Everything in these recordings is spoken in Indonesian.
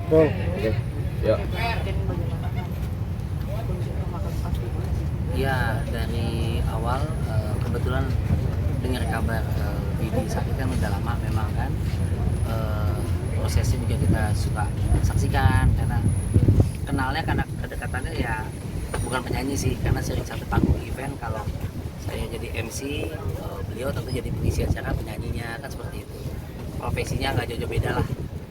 Betul. Oke. Ya. Ya dari awal kebetulan dengar kabar Vidi sakit kan udah lama memang kan. Prosesnya juga kita suka saksikan karena kenalnya karena kedekatannya ya bukan penyanyi sih, karena sering satu panggung event. Kalau saya jadi MC, beliau tentu jadi pengisi acara, penyanyinya kan seperti itu. Profesinya nggak jauh-jauh beda lah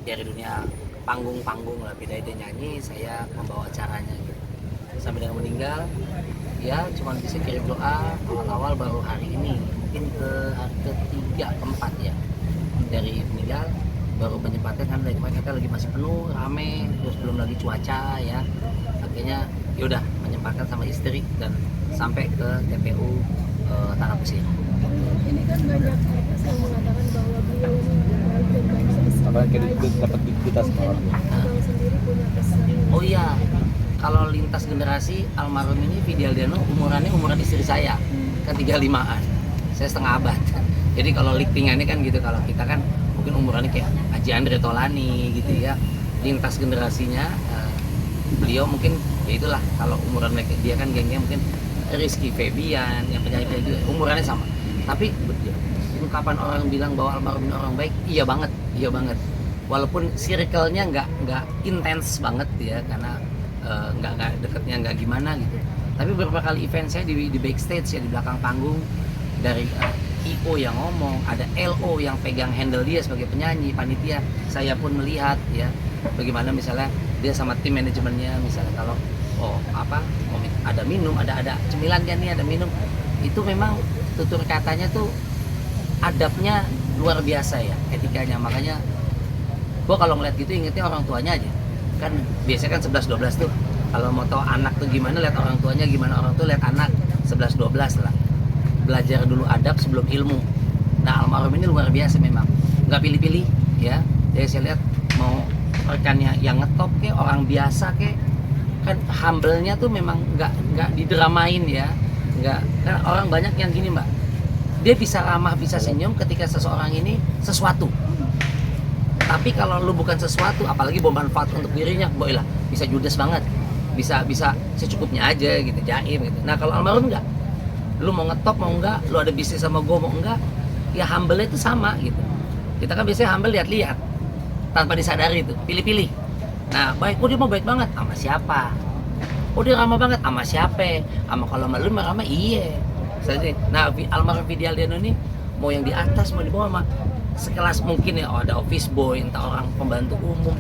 dari dunia panggung lah, beda dia nyanyi, saya membawa acaranya gitu. Sampai dengan meninggal ya cuma bisa kirim doa. Awal-awal baru hari ini mungkin ke hari ketiga keempat ya dari meninggal, baru menyempatkan kan dari kemarin kita lagi masih penuh rame, terus belum lagi cuaca ya, akhirnya yaudah menyempatkan sama istri dan sampai ke TPU Tanah Kusir. Ini kan banyak artis yang mengatakan bahwa beliau ini baik dan bangsa besar. Apa yang dapat kita semalam? Abang sendiri punya pesan. Oh iya, kalau lintas generasi, almarhum ini Vidi Aldiano umurannya umuran istri saya, kan 35-an, saya setengah abad. Jadi kalau liftingannya kan gitu, kalau kita kan mungkin umurannya kayak Haji Andre Tolani gitu ya, lintas generasinya beliau mungkin ya itulah, kalau umuran mereka dia kan gengnya mungkin Rizky Febian, yang penyanyi juga umurannya sama. Tapi ungkapan orang bilang bahwa almarhum ini orang baik, iya banget. Walaupun circle-nya nggak intens banget ya, karena nggak deketnya nggak gimana gitu. Tapi beberapa kali event saya di backstage ya, di belakang panggung, dari IO yang ngomong, ada LO yang pegang handle dia sebagai penyanyi, panitia, saya pun melihat ya bagaimana misalnya dia sama tim manajemennya, misalnya kalau ada minum, ada cemilan kan nih, ada minum, itu memang tutur katanya tuh adabnya luar biasa ya, etikanya. Makanya gua kalau ngeliat gitu ingetnya orang tuanya aja, kan biasanya kan 11-12 tuh kalau mau tahu anak tuh gimana, lihat orang tuanya gimana, orang tuh lihat anak 11-12 lah. Belajar dulu adab sebelum ilmu. Nah almarhum ini luar biasa memang, nggak pilih-pilih ya. Jadi saya lihat mau rekannya yang ngetop ke orang biasa ke, kan humble-nya tuh memang nggak didramain ya, nggak. Kan orang banyak yang gini mbak, dia bisa ramah, bisa senyum ketika seseorang ini sesuatu. Tapi kalau lu bukan sesuatu, apalagi bawa manfaat untuk dirinya, boy lah, bisa judes banget, bisa secukupnya aja gitu, jaim gitu. Nah kalau almarhum enggak, lu mau ngetop mau enggak, lu ada bisnis sama gue mau enggak, ya humble itu sama gitu. Kita kan biasanya humble lihat-lihat tanpa disadari itu, pilih-pilih. Nah baik, dia mau baik banget sama siapa? Dia ramah banget sama siapa? Sama kalau malu ramah iya. Nah almarhum Vidi Aldiano ini mau yang di atas mau di bawah mah sekelas mungkin ya, ada office boy, entah orang pembantu umum,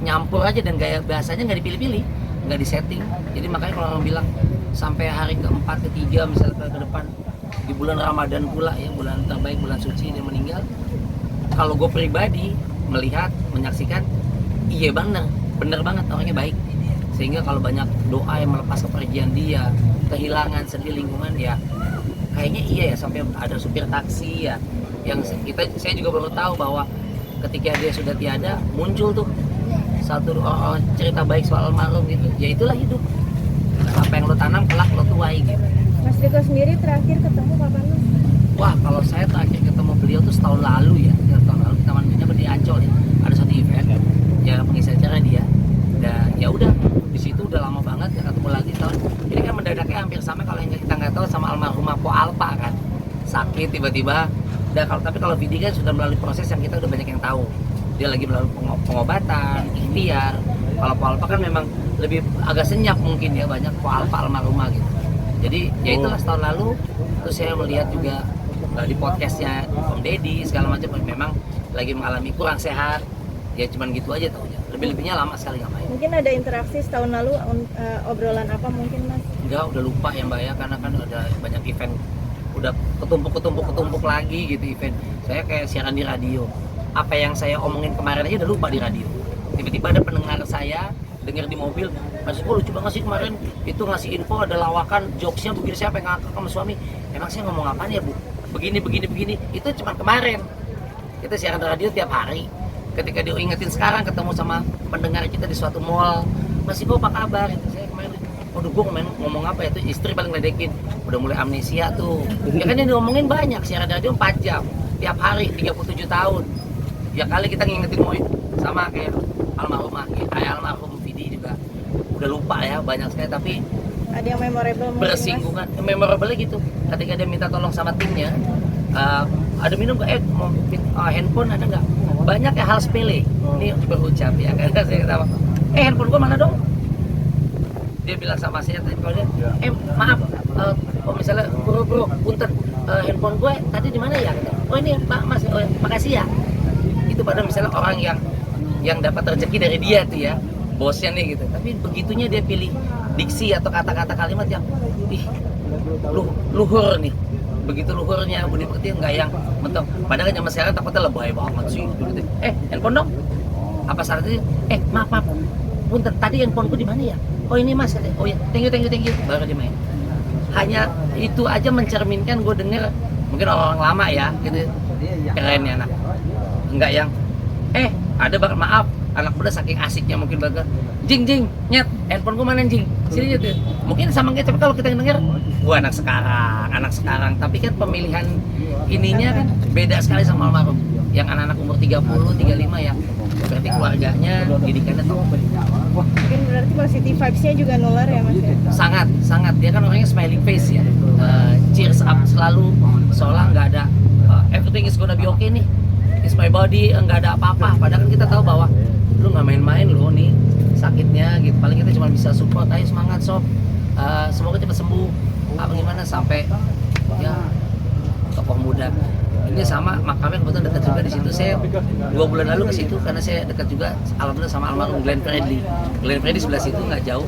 nyampur aja dan gaya bahasanya nggak dipilih-pilih, nggak disetting. Jadi makanya kalau orang bilang sampai hari keempat, ketiga misalnya ke depan di bulan Ramadan pula ya, bulan terbaik, bulan suci dia meninggal, kalau gue pribadi melihat, menyaksikan, iya bener banget orangnya baik. Sehingga kalau banyak doa yang melepas kepergian dia, kehilangan, sedih lingkungan ya, kayaknya iya ya, sampai ada supir taksi ya, yang saya juga baru tahu bahwa ketika dia sudah tiada, muncul tuh satu cerita baik soal almarhum gitu. Ya itulah hidup, apa yang lo tanam kelak lo tuai gitu. Mas Riko sendiri terakhir ketemu kapan Mas? Wah kalau saya terakhir ketemu beliau tuh setahun lalu ya, tahun lalu di Taman Mini di Ancol ya, ada satu event ya, pengisi acara dia. Dan ya udah di situ udah lama banget ya ketemu lagi tahun ini kan, mendadaknya hampir sama kalau yang kita nggak tahu sama almarhumah Po Alpa kan, sakit tiba-tiba. Dan tapi kalau Vidi kan sudah melalui proses yang kita udah banyak yang tahu, dia lagi melalui pengobatan, ikhtiar. Kalau Po Alpa kan memang lebih agak senyap mungkin ya, banyak Po Alpa almarhumah gitu. Jadi ya itulah setahun lalu. Terus saya melihat juga di podcastnya Om Deddy segala macam, memang lagi mengalami kurang sehat ya, cuman gitu aja taunya. Lebih-lebihnya lama sekali nggak main. Mungkin ada interaksi setahun lalu, obrolan apa mungkin Mas? Enggak, udah lupa ya mbak ya, karena kan ada banyak event, udah ketumpuk lagi gitu event. Saya kayak siaran di radio, apa yang saya omongin kemarin aja udah lupa di radio. Tiba-tiba ada pendengar saya dengar di mobil, Mas Riko lucu banget sih kemarin itu ngasih info ada lawakan jokesnya begini, siapa yang ngakak sama suami. Emang saya ngomong apaan ya bu, begini, itu cuma kemarin. Kita siaran radio tiap hari. Ketika dia ingetin sekarang ketemu sama pendengar kita di suatu mall, Mas Riko apa kabar? Saya kemarin, waduh gue ngomong apa ya, itu istri paling ledekin, udah mulai amnesia tuh. Ya kan yang diomongin banyak, siaran radio 4 jam tiap hari 37 tahun. Ya kali kita ngingetin mau sama kayak almarhumah banyak sekali, tapi Ada yang memorable mungkin, Mas? bersinggungan. Memorable gitu. Ketika dia minta tolong sama timnya, ada minum nggak? Handphone ada nggak? Banyak ya hal sepele. Ini berucap ya, karena saya ketawa. Handphone gua mana dong? Dia bilang sama saya tadi kalau dia, maaf, misalnya bro, punten, handphone gue tadi di mana ya? Oh ini Pak Mas, makasih ya. Itu pada misalnya orang yang dapat rezeki dari dia tuh ya, bosnya nih gitu. Tapi begitunya dia pilih diksi atau kata-kata kalimat yang luhur nih. Begitu luhurnya budi pekerti, nggak yang mentok. Padahal kan zaman sekarang takutnya lebay banget sih. Handphone dong? Apa syaratnya? Maaf, punten, tadi handphoneku di mana ya? Oh ini Mas, oh ya, thank you, baru dia main. Hanya itu aja mencerminkan gue denger, mungkin orang lama ya, gitu, keren ya anak. Enggak yang, ada banget, maaf, anak muda saking asiknya mungkin banget, jing, nyet, handphone gue mana jing, sini gitu. Mungkin sama kayak, tapi kalau kita denger, gue anak sekarang, tapi kan pemilihan ininya kan beda sekali sama almarhum. Yang anak-anak umur 30, 35 ya, berarti keluarganya, didikannya tuh Mungkin berarti positive vibes-nya juga nular ya, Mas ya? sangat. Dia kan orangnya smiling face ya, cheers up selalu, seolah nggak ada everything is gonna be okay nih, is my body, nggak ada apa-apa. Padahal kan kita tahu bahwa lu nggak main-main lu nih sakitnya gitu. Paling kita cuma bisa support, ayo semangat sob, semoga cepat sembuh, apa gimana sampai ya tokoh muda. Ini sama makamnya kebetulan dekat juga di situ. Saya 2 bulan lalu ke situ karena saya dekat juga alhamdulillah sama almarhum Glenn Fredly. Glenn Fredly sebelah situ nggak jauh,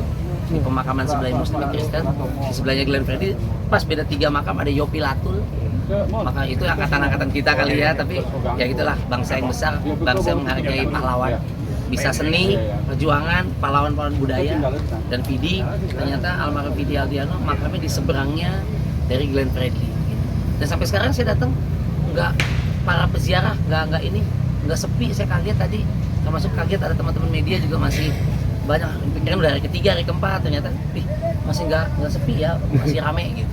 di pemakaman sebelah Muslim Kristen. Di sebelahnya Glenn Fredly pas beda 3 makam ada Yopi Latul. Maka itu angkatan kita kali ya, tapi ya gitulah, bangsa yang besar, bangsa yang menghargai pahlawan. Bisa seni, perjuangan, pahlawan-pahlawan budaya. Dan Vidi, ternyata almarhum Vidi Aldiano makamnya di seberangnya dari Glenn Fredly. Dan sampai sekarang saya datang nggak, para peziarah nggak sepi. Saya kaget tadi, termasuk kaget ada teman-teman media juga masih banyak. Pikiran udah hari ketiga, hari keempat, ternyata masih nggak sepi ya, masih rame gitu.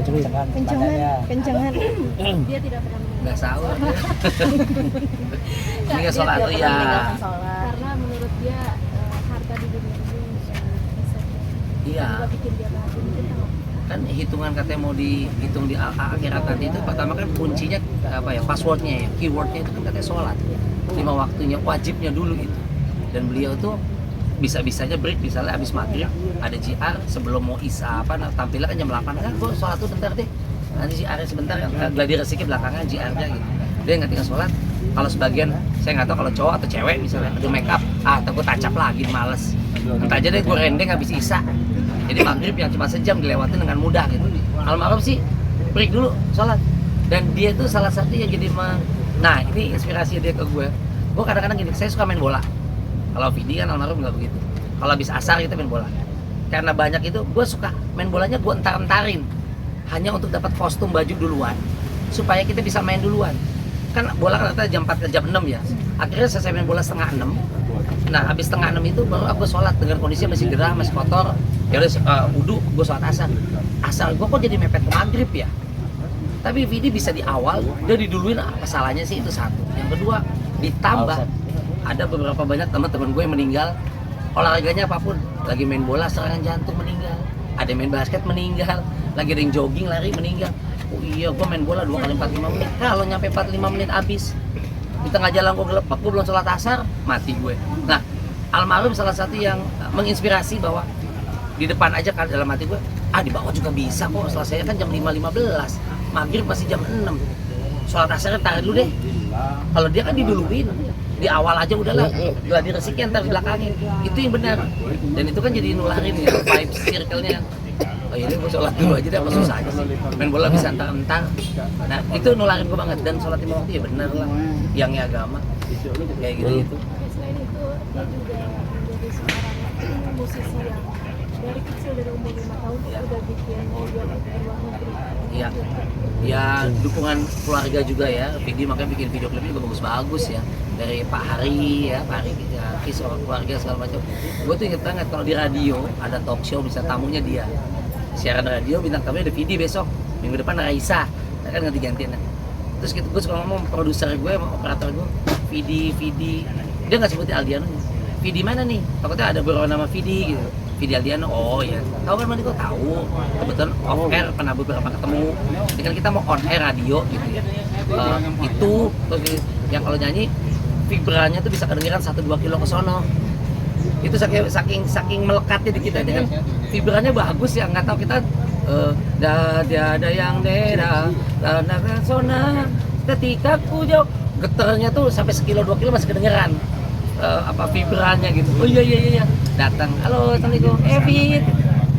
Kencengan. Dia tidak pernah Nggak sahur dia. Ini nggak sholat tuh ya. karena menurut dia harta di dunia ini bisa Iya. juga bikin dia bahagia. Mungkin kalau Kan hitungan katanya mau dihitung di akhirat nanti itu pertama kan kuncinya apa ya, passwordnya ya, keywordnya itu kan katanya sholat 5 waktunya, wajibnya dulu itu. Dan beliau tuh bisa-bisanya break, misalnya habis maghrib ada JR sebelum mau isya tampilnya kan jam 8 kan, gue sholat tuh bentar deh, nanti JR sebbentar kan, gladi resiki belakangan JR-nya gitu. Dia nggak tinggal sholat. Kalau sebagian saya nggak tahu kalau cowok atau cewek misalnya ada make up, atau gue touch up lagi males, entah aja deh gue rendeng habis isya. Jadi maghrib yang cuma sejam dilewatin dengan mudah gitu. Almarhum sih break dulu sholat, dan dia tuh salah satu yang jadi nah ini inspirasi dia ke gue. Gue kadang-kadang gini, saya suka main bola. Kalau Vidi kan almarhum nggak begitu. Kalau habis asar kita main bola. Karena banyak itu, gue suka main bolanya gue entar-entarin, hanya untuk dapat kostum baju duluan, supaya kita bisa main duluan. Kan bola kan rata jam 4 ke jam 6 ya. Akhirnya selesai main bola setengah 6. Nah habis setengah 6 itu baru aku sholat dengan kondisi masih gerah, masih kotor. Ya udah wudhu, gue sholat asar. Asar gue kok jadi mepet ke maghrib ya. Tapi Vidi bisa di awal, dia diduluin, apa salahnya sih, itu satu. Yang kedua, ditambah ada beberapa banyak teman-teman gue yang meninggal olahraganya apapun, lagi main bola serangan jantung meninggal, ada main basket meninggal, lagi ada yang jogging lari meninggal. Oh iya, gue main bola 2 kali 45 menit, kalau nyampe 45 menit habis di tengah jalan gue gelepak, gue belum sholat asar, mati gue. Nah almarhum salah satu yang menginspirasi bahwa di depan aja kan dalam hati gue, di bawah juga bisa kok, selesai kan jam 5.15, maghrib masih jam 6, sholat asarnya tarik dulu deh. Kalau dia kan diduluin di awal aja udahlah, gladi resiki ntar di belakangnya, itu yang benar. Dan itu kan jadi nularin ya vibes circle-nya. Oh ini gue sholat dulu aja deh, apa susah aja sih, main bola bisa entar-entar. Nah itu nularin gue banget. Dan sholat 5 waktu ya benar lah, yangnya agama kayak gitu. selain itu dia juga menjadi seorang musisi yang dari kecil, dari umur 5 tahun udah bikin video ke luar negeri. Iya, ya dukungan keluarga juga ya. Vidi makanya bikin video klipnya juga bagus-bagus ya. Dari Pak Hari ya, Pak Hari ya, Kis, orang keluarga segala macam. Gue tuh inget banget kalau di radio ada talk show, bisa tamunya dia. Siaran radio bintang tamunya ada Vidi besok, minggu depan Raisa, kan ganti-gantian. Terus gue suka ngomong produser gue sama operator gue, Vidi, dia nggak sebutin Aldiano. Vidi mana nih? Takutnya ada bernama Vidi gitu. Vidi Aldiano, oh ya. Tahu kan Mandi, gue tahu. Kebetulan off air pernah beberapa ketemu. Dengan kita mau on air radio gitu ya. Itu terus yang kalau nyanyi vibranya tuh bisa kedengeran 1-2 kilo ke sono. Itu saking melekatnya di kita kan vibranya bagus ya, nggak tahu kita ada yang beda dan sona ketika ku jauh getarnya tuh sampai 1-2 kilo masih kedengeran vibranya gitu. Oh iya datang, halo assalamualaikum Evit,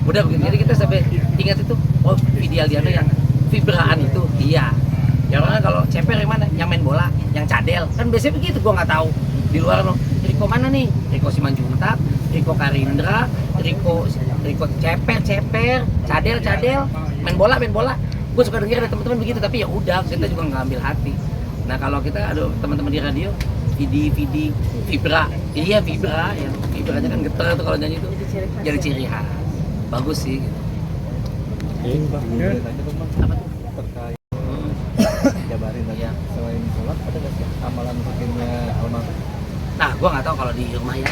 udah begitu. Jadi kita sampai ingat itu, oh Vidi Aldiano yang vibraan itu iya. Ya orang kalau ceper yang mana? Yang main bola, yang cadel. Kan biasanya begitu, gua nggak tahu. Di luar loh. Riko mana nih? Riko Simanjuntak, Riko Karindra, Riko ceper, cadel, main bola. Gue suka denger dari teman-teman begitu, tapi ya udah, kita juga nggak ambil hati. Nah kalau kita ada teman-teman di radio, Vidi, vibra, iya vibra, ya vibranya kan getar tuh kalau nyanyi itu, jadi ciri khas. Bagus sih. Gitu. Apa tuh? Terkait jabarin aja. Selain sholat ada nggak sih amalan rutinnya almarhum? Nah, gue nggak tahu kalau di rumah ya.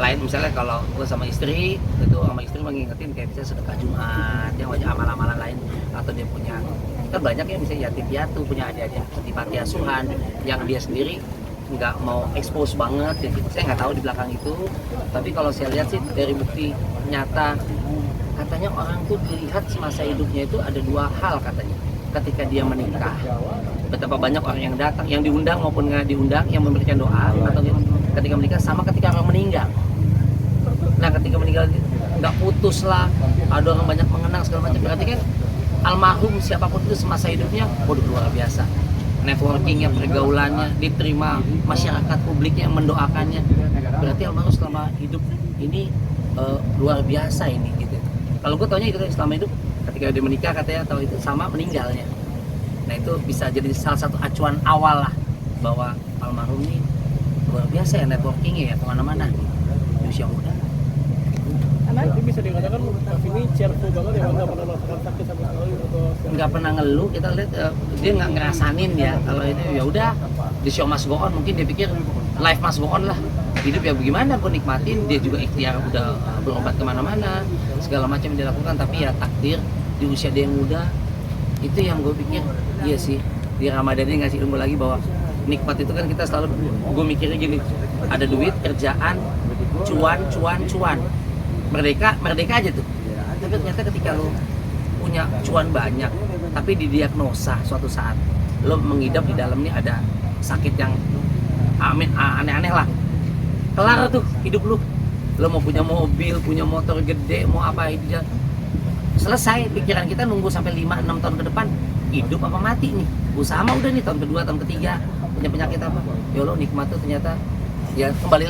Lain misalnya kalau gue sama istri, itu sama istri mengingetin kayak misalnya sedekah Jumat, yang wajah amalan-amalan lain, atau dia punya, kan banyak ya misalnya yatim piatu, punya adik-adik di panti asuhan, yang dia sendiri nggak mau expose banget, ya gitu. Saya nggak tahu di belakang itu, tapi kalau saya lihat sih dari bukti nyata, katanya orang tuh dilihat semasa hidupnya itu ada 2 hal katanya. Ketika dia menikah, betapa banyak orang yang datang, yang diundang maupun nggak diundang, yang memberikan doa, atau ketika menikah, sama ketika orang meninggal. Nah ketika meninggal nggak putus lah, ada orang banyak mengenang segala macam, berarti kan almarhum siapapun itu semasa hidupnya, waduh luar biasa. Networkingnya, pergaulannya, diterima masyarakat publiknya yang mendoakannya, berarti almarhum selama hidup ini luar biasa ini gitu. Kalau gue taunya itu selama hidup, ketika dia menikah katanya atau itu sama meninggalnya. Nah itu bisa jadi salah satu acuan awal lah bahwa almarhum ini luar biasa ya networkingnya ya kemana-mana di usia muda. Jadi bisa dikatakan ini cheerful banget ya, nggak pernah merasakan sakit sama sekali atau Nggak pernah ngeluh, kita lihat dia nggak ngerasanin ya kalau ini ya udah di show must go on, mungkin dia pikir life must go on lah, hidup ya bagaimana gue nikmatin. Dia juga ikhtiar udah berobat kemana-mana segala macam dia lakukan, tapi ya takdir di usia dia yang muda itu yang gue pikir iya sih, di Ramadan ini ngasih ilmu lagi bahwa nikmat itu kan kita selalu, gue mikirnya gini, ada duit, kerjaan, cuan, merdeka aja tuh. Tapi ternyata ketika lo punya cuan banyak, tapi didiagnosa suatu saat lo mengidap di dalamnya ada sakit yang aneh-aneh lah, kelar tuh hidup lo. Lo mau punya mobil, punya motor gede, mau apa itu selesai. Pikiran kita nunggu sampai 5-6 tahun ke depan, hidup apa mati nih, usaha mah udah nih tahun kedua, tahun ketiga punya penyakit apa, ya lo nikmat tuh ternyata ya kembali lagi